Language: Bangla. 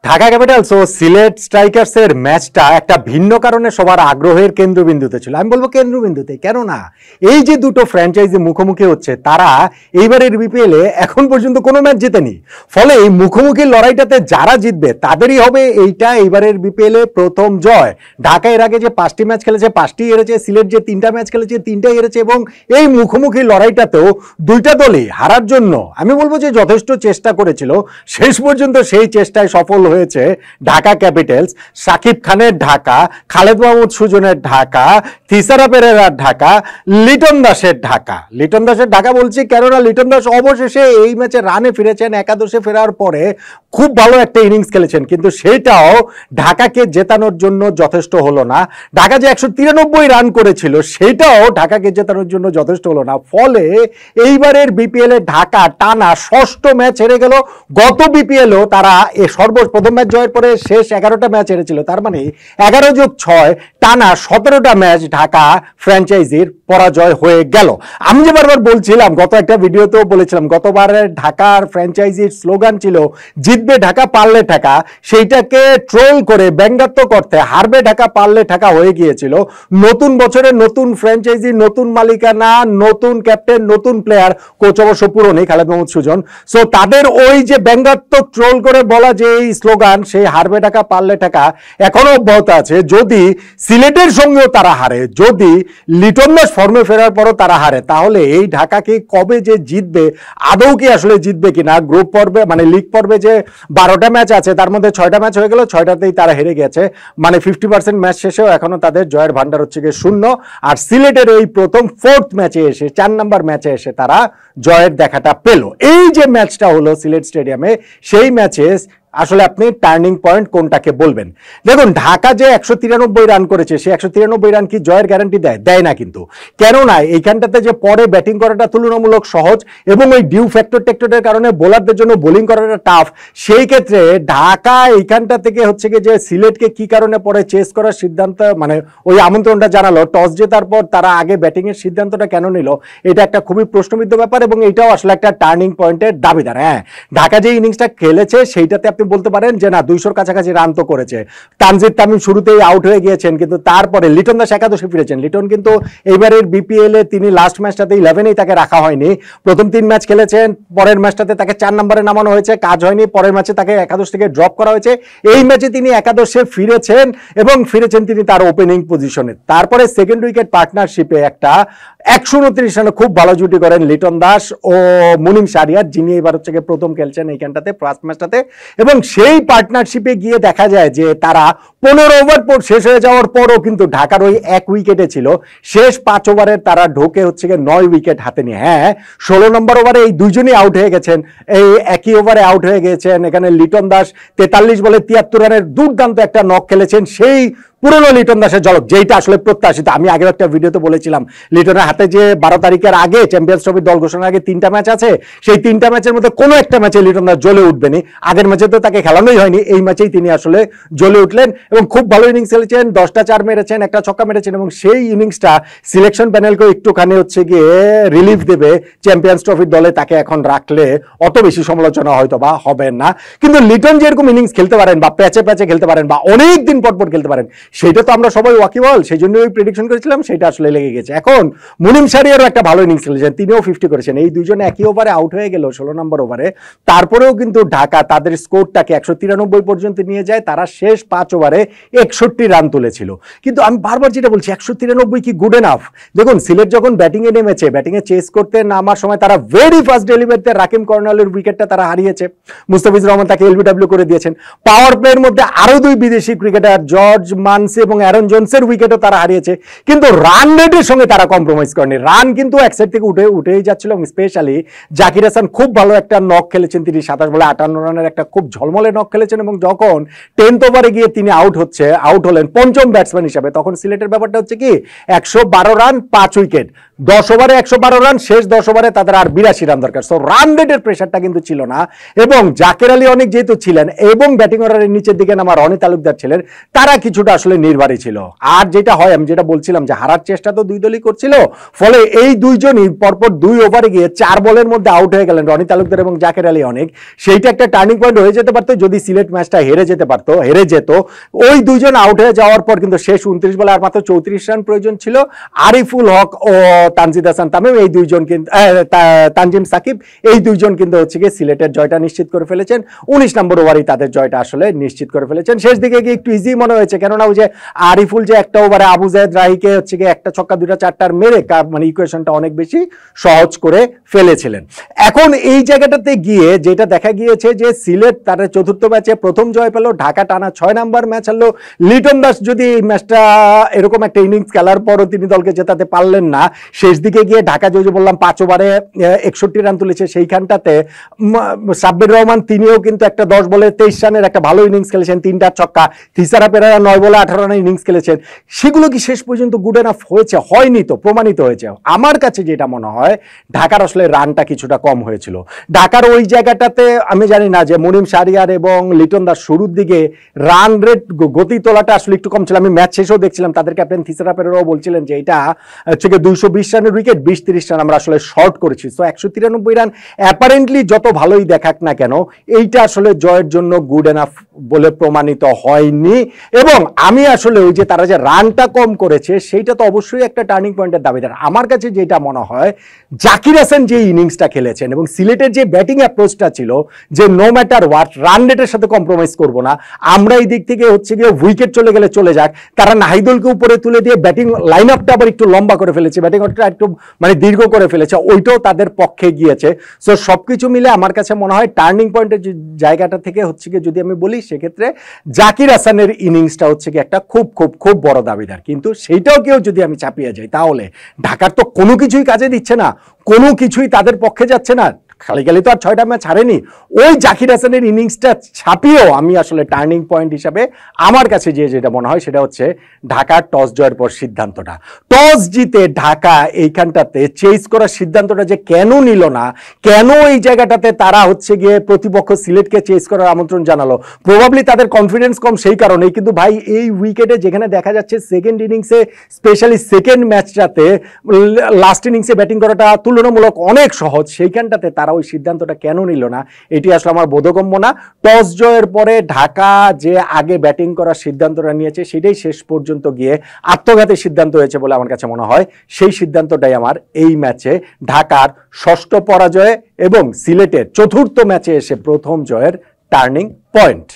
ঢাকা ক্যাপিটালস ও সিলেট স্ট্রাইকার্সের ম্যাচটা একটা ভিন্ন কারণে সবার আগ্রহের কেন্দ্রবিন্দুতে ছিল। আমি বলবো কেন্দ্রবিন্দুতে, কেননা এই যে দুটো ফ্র্যাঞ্চাইজি মুখোমুখি হচ্ছে, তারা এইবারের বিপিএলে এখন পর্যন্ত কোনো ম্যাচ জেতেনি। ফলে এই মুখোমুখি লড়াইটাতে যারা জিতবে তাদেরই হবে এইবারের বিপিএলে প্রথম জয়। ঢাকা এর আগে যে 5টি ম্যাচ খেলেছে 5টি হেরেছে, সিলেট যে 3টা ম্যাচ খেলেছে 3টাই হেরেছে, এবং এই মুখোমুখি লড়াইটাতেও দুইটা দলই হারার জন্য আমি বলবো যে যথেষ্ট চেষ্টা করেছিল। শেষ পর্যন্ত সেই চেষ্টায় সফল হয়েছে ঢাকা ক্যাপিটালস। সাকিব খানের ঢাকা, খালেদ মাহমুদ সুজনের ঢাকা, থিসারা পেরেরার ঢাকা, লিটন দাসের ঢাকা। লিটন দাসের ঢাকা বলছি কেননা লিটন দাস অবশেষে এই ম্যাচে রানে ফিরেছেন। একাদশে ফেরার পরে খুব ভালো একটা ইনিংস খেলেছেন, কিন্তু সেটাও ঢাকাকে জেতানোর জন্য যথেষ্ট হলো না। ঢাকা যে 193 রান করেছিল সেটাও ঢাকাকে জেতানোর জন্য যথেষ্ট হলো না। ফলে এইবারের বিপিএলে ঢাকা টানা 6ষ্ঠ ম্যাচ হেরে গেল। গত বিপিএলও তারা প্রথম ম্যাচ জয়ের পরে শেষ 11টা ম্যাচ হেরেছিল। তার মানে 11+6 টানা 17টা ম্যাচ ঢাকা ফ্র্যাঞ্চাইজির পরাজয় হয়ে গেল। আমি যে বারবার বলছিলাম, গত একটা ভিডিওতেও বলেছিলাম, গতবারের ঢাকার ফ্র্যাঞ্চাইজির স্লোগান ছিল জিতবে ঢাকা পারলে ঢাকা। সেইটাকে ট্রোল করে ব্যঙ্গাত্মক করতে হারবে ঢাকা পারলে ঢাকা হয়ে গিয়েছিল। নতুন বছরে নতুন ফ্র্যাঞ্চাইজি, নতুন মালিকানা, নতুন ক্যাপ্টেন, নতুন প্লেয়ার, কোচ অবশ্য পুরনো খালেদ মাহমুদ সুজন। সো তাদের ওই যে ব্যঙ্গাত্মক ট্রোল করে বলা যে এই স্লোগান, সেই হারবে ঢাকা পারলে ঢাকা এখনো অব্যাহত আছে। যদি সিলেটের সঙ্গেও তারা হারে, যদি লিটন দাস ফর্মে ফেরার পরও তারা হারে, তাহলে এই ঢাকাকে কবে যে জিতবে, আদৌ কি আসলে জিতবে কিনা। গ্রুপ পর্বে মানে লিগ পর্বে যে 12টা ম্যাচ আছে তার মধ্যে 6টা ম্যাচ হয়ে গেল, 6টাতেই তারা হেরে গেছে। মানে 50% ম্যাচ শেষেও এখনো তাদের জয়ের ভান্ডার হচ্ছে গিয়ে 0। আর সিলেটের এই প্রথম 4th ম্যাচে এসে 4 নম্বর ম্যাচে এসে তারা জয়ের দেখাটা পেল। এই যে ম্যাচটা হলো সিলেট স্টেডিয়ামে, সেই ম্যাচে আসলে আপনি টার্নিং পয়েন্ট কোনটাকে বলবেন? দেখুন, ঢাকা যে 193 রান করেছে, সে 193 রান কি জয়ের গ্যারান্টি দেয় না কিন্তু। কেননা এইখানটাতে যে পরে ব্যাটিং করাটা তুলনামূলক সহজ, এবং ওই ডিউ ফ্যাক্টরের কারণে বোলারদের জন্য বোলিং করাটা টাফ। সেই ক্ষেত্রে ঢাকা এইখানটা থেকে হচ্ছে গিয়ে যে সিলেটকে কি কারণে পরে চেস করার সিদ্ধান্ত, মানে ওই আমন্ত্রণটা জানালো, টস জেতার পর তারা আগে ব্যাটিং এর সিদ্ধান্তটা কেন নিল, এটা একটা খুবই প্রশ্নবিদ্ধ ব্যাপার, এবং এটাও আসলে একটা টার্নিং পয়েন্টের দাবিদার। হ্যাঁ, ঢাকা যে ইনিংসটা খেলেছে সেইটাতে আপনি বলতে পারেন যে না, 200-র কাছাকাছি রান তো করেছে। তানজিদ তামিম শুরুতেই আউট হয়ে গিয়েছেন, কিন্তু তারপরে লিটন দাস একাদশে ফিরেছেন। লিটন কিন্তু এবারের বিপিএলে তিনি লাস্ট ম্যাচটাতে 11-এই তাকে রাখা হয়নি। প্রথম 3 ম্যাচ খেলেছেন, পরের ম্যাচটাতে তাকে 4 নম্বরে নামানো হয়েছে, কাজ হয়নি। পরের ম্যাচে তাকে একাদশ থেকে ড্রপ করা হয়েছে। এই ম্যাচে তিনি একাদশে ফিরেছেন, এবং ফিরেছেন তিনি তার ওপেনিং পজিশনে। তারপরে সেকেন্ড উইকেট পার্টনারশিপে একটা 129 রানে খুব ভালো জুটি করেন লিটন দাস ও মুনিম শাহরিয়ার, যিনি এবার হচ্ছে প্রথম খেলছেন এইখানটাতে ফার্স্ট ম্যাচটাতে। এবং সেই পার্টনারশিপে গিয়ে দেখা যায় যে তারা 15 ওভার শেষ হয়ে যাওয়ার পরও কিন্তু ঢাকার ওই 1 উইকেটে ছিল। শেষ 5 ওভারে তারা ঢোকে হচ্ছে 9 উইকেট হাতে নিয়ে। হ্যাঁ, 16 নম্বর ওভারে এই দুইজনই আউট হয়ে গেছেন, এই একই ওভারে আউট হয়ে গেছেন। এখানে লিটন দাস 43 বলে 73 রানের দুর্দান্ত একটা নক খেলেছেন, সেই পুরনো লিটন দাসের ঝলক, যেটা আসলে প্রত্যাশিত। আমি আগের একটা ভিডিওতে বলেছিলাম, লিটনের হাতে যে 12 তারিখের আগে চ্যাম্পিয়ন্স ট্রফির দল ঘোষণার আগে 3টা ম্যাচ আছে, সেই 3টা ম্যাচের মধ্যে কোনো একটা ম্যাচে লিটন দাস জ্বলে উঠবেনি। আগের ম্যাচে তো তাকে খেলানোই হয়নি, এই ম্যাচেই তিনি আসলে জ্বলে উঠলেন এবং খুব ভালো ইনিংস খেলেছেন। 10টা 4 মেরেছেন, একটা ছক্কা মেরেছেন, এবং সেই ইনিংসটা সিলেকশন প্যানেলকেও একটুখানি হচ্ছে গিয়ে রিলিফ দেবে। চ্যাম্পিয়ন্স ট্রফির দলে তাকে এখন রাখলে অত বেশি সমালোচনা হয়তো বা হবে না। কিন্তু লিটন যেরকম ইনিংস খেলতে পারেন, বা প্যাচে খেলতে পারেন, বা অনেক দিন পর খেলতে পারেন, সেটা তো আমরা সবাই ওয়াকিবল। সেই জন্য ওই প্রেডিকশন করেছিলাম, সেটা আসলে লেগে গেছে। এখন মুনিম শাহরিয়ারও একটা ভালো ইনিংস খেলেছেন, তিনিও 50 করেছেন। এই দুইজনে একই ওভারে আউট হয়ে গেল 16 নম্বর ওভারে। তারপরেও কিন্তু ঢাকা তাদের স্কোরটাকে 193 পর্যন্ত নিয়ে যায়। তারা শেষ 5 ওভারে 61 রান তুলেছিল। কিন্তু আমি বারবার যেটা বলছি, 193 কি গুড এনাফ? দেখুন, সিলেট যখন ব্যাটিংয়ে নেমেছে, ব্যাটিংয়ে চেস করতে নামার সময় তারা ভেরি ফার্স্ট ডেলিভারিতে রাকিম কর্নালের উইকেটটা তারা হারিয়েছে। মুস্তাফিজুর রহমান তাকে এলবিডব্লিউ করে দিয়েছেন। পাওয়ার প্লের মধ্যে আরো 2 বিদেশি ক্রিকেটার জর্জ মানসি এবং অ্যারন জোনসের উইকেটও তারা হারিয়েছে, কিন্তু রান রেটের সঙ্গে তারা কম্প্রোমাইজ করেনি। রান কিন্তু এক সাইড থেকে উঠেই যাচ্ছিল, এবং স্পেশালি জাকির হাসান খুব ভালো একটা নক খেলেছেন। তিনি 27 বলে 58 রানের একটা খুব ঝলমলে নক খেলেছেন, এবং যখন 10th ওভারে গিয়ে তিনি আউট হলেন পঞ্চম ব্যাটসম্যান হিসাবে, তখন সিলেটের ব্যাপারটা হচ্ছে কি 112 রান 5 উইকেট। 10 ওভারে 112 রান, শেষ 10 ওভারে তাদের আর 82 রান দরকার। সো রান রেটের প্রেশারটা কিন্তু ছিল না, এবং জাকের আলী অনেক যেহেতু ছিলেন এবং ব্যাটিং অর্ডারের নিচের দিকে নামা রনি তালুকদার ছিলেন, তারা কিছুটা আসলে নির্ভরই ছিল। আর যেটা হয়, আমি যেটা বলছিলাম যে হারার চেষ্টা তো দুই দলই করছিল, ফলে এই দুইজনই পরপর 2 ওভারে গিয়ে 4 বলের মধ্যে আউট হয়ে গেলেন, রনি তালুকদার এবং জাকের আলী অনেক। সেইটা একটা টার্নিং পয়েন্ট হয়ে যেতে পারতো যদি সিলেট ম্যাচটা হেরে যেত। ওই দুইজন আউট হয়ে যাওয়ার পর কিন্তু শেষ 29 বলে আর মাত্র 34 রান প্রয়োজন ছিল। আরিফুল হক ও তানজিদ হাসান তামিম এই দুইজন কিন্তু, তানজিম সাকিব এই দুইজন কিন্তু হচ্ছে গিয়ে সিলেটের জয়টা নিশ্চিত করে ফেলেছেন। 19 নম্বর ওভারেই তাদের জয়টা আসলে নিশ্চিত করে ফেলেছেন। শেষ দিকে গিয়ে একটু ইজি মনে হয়েছে, কেননা ওই যে আরিফুল যে একটা ওভারে আবু জায়েদ রাহিকে হচ্ছে গিয়ে একটা ছক্কা দুটা চারটার মেরে মানে ইকুয়েশনটা অনেক বেশি সহজ করে ফেলেছিলেন। এখন এই জায়গাটাতে গিয়ে যেটা দেখা গিয়েছে যে সিলেট তার চতুর্থ ম্যাচে প্রথম জয় পেল, ঢাকা টানা 6 নাম্বার ম্যাচ হারলো। লিটন দাস যদি এই ম্যাচটা এরকম একটা ইনিংস খেলার পরও তিনি দলকে জেতাতে পারলেন না, শেষ দিকে গিয়ে ঢাকা যে বললাম 5 ওভারে 61 রান তুলেছে, সেইখানটাতে সাব্বির রহমান তিনিও কিন্তু একটা 10 বলে 23 রানের একটা ভালো ইনিংস খেলেছেন, 3টা ছক্কা। থিসারা পেরেরা 9 বলে 18 রানের ইনিংস খেলেছেন। সেগুলো কি শেষ পর্যন্ত গুড এনাফ হয়েছে? হয়নি তো, প্রমাণিত হয়েছে। আমার কাছে যেটা মনে হয় ঢাকার আসলে রানটা কিছুটা কম হয়েছিল। ঢাকার ওই জায়গাটাতে আমি জানি না যে মুনিম শাহরিয়ার এবং লিটন দাস শুরুর দিকে রান রেট গতি তোলাটা আসলে একটু কম ছিল। আমি ম্যাচ শেষেও দেখছিলাম তাদের ক্যাপ্টেন থিসারা পেরেরাও বলছিলেন যে এটা হচ্ছে 220 রানের উইকেট, 20-30 রান আমরা আসলে শর্ট করেছি। সো 193 রান অ্যাপারেন্টলি যত ভালোই দেখাক না কেন, এইটা আসলে জয়ের জন্য গুড এনাফ বলে প্রমাণিত হয়নি। এবং আমি আসলে ওই যে তারা যে রানটা কম করেছে সেইটা তো অবশ্যই একটা টার্নিং পয়েন্টের দাবিদার। আমার কাছে যেটা মনে হয়, জাকির হাসান যে ইনিংসটা খেলেছেন এবং সিলেটের যে ব্যাটিং অ্যাপ্রোচটা ছিল যে নো ম্যাটার হোয়াট রান রেটের সাথে কম্প্রোমাইজ করব না, আমরা এই দিক থেকে হচ্ছে গিয়ে উইকেট চলে গেলে চলে যাক, তারা নাহিদুলকে উপরে তুলে দিয়ে ব্যাটিং লাইন আপটা আবার একটু লম্বা করে ফেলেছে, ব্যাটিং অর্ডারটা একটু মানে দীর্ঘ করে ফেলেছে, ওইটাও তাদের পক্ষে গিয়েছে। সো সবকিছু মিলে আমার কাছে মনে হয় টার্নিং পয়েন্টের জায়গাটা থেকে হচ্ছে গিয়ে যদি আমি বলি সেক্ষেত্রে জাকির হাসানের ইনিংসটা হচ্ছে গিয়ে একটা খুব খুব খুব বড় দাবিদার। কিন্তু সেইটাও কেউ যদি আমি চাপিয়ে যাই তাহলে ঢাকার তো কোনো কিছুই কাজে দিচ্ছে না, কোনো কিছুই তাদের পক্ষে যাচ্ছে না। খালি তো আর 6টা ম্যাচ হারেনি, ওই জাকির হাসানের ইনিংসটা ছাপিয়েও আমি আসলে টার্নিং পয়েন্ট হিসাবে আমার কাছে যেটা মনে হয় সেটা হচ্ছে ঢাকার টস জয়ের পর সিদ্ধান্তটা। টস জিতে ঢাকা এইখানটাতে চেস করার সিদ্ধান্তটা যে কেন নিল না, কেন এই জায়গাটাতে তারা হচ্ছে গিয়ে প্রতিপক্ষ সিলেটকে চেস করার আমন্ত্রণ জানালো, প্রবাবলি তাদের কনফিডেন্স কম সেই কারণেই। কিন্তু ভাই এই উইকেটে যেখানে দেখা যাচ্ছে সেকেন্ড ইনিংসে, স্পেশালি সেকেন্ড ম্যাচটাতে লাস্ট ইনিংসে ব্যাটিং করাটা তুলনামূলক অনেক সহজ, সেইখানটাতে তারা ওই সিদ্ধান্তটা কেন নিল না, এটি আসলে আমার বোধগম্য না। টস জয়ের পরে ঢাকা যে আগে ব্যাটিং করার সিদ্ধান্তটা নিয়েছে সেটাই শেষ পর্যন্ত গিয়ে আত্মঘাতী সিদ্ধান্ত হয়েছে বলে আমার কাছে মনে হয়। সেই সিদ্ধান্তটাই আমার এই ম্যাচে ঢাকার 6ষ্ঠ পরাজয়ে এবং সিলেটের 4র্থ ম্যাচে এসে প্রথম জয়ের টার্নিং পয়েন্ট।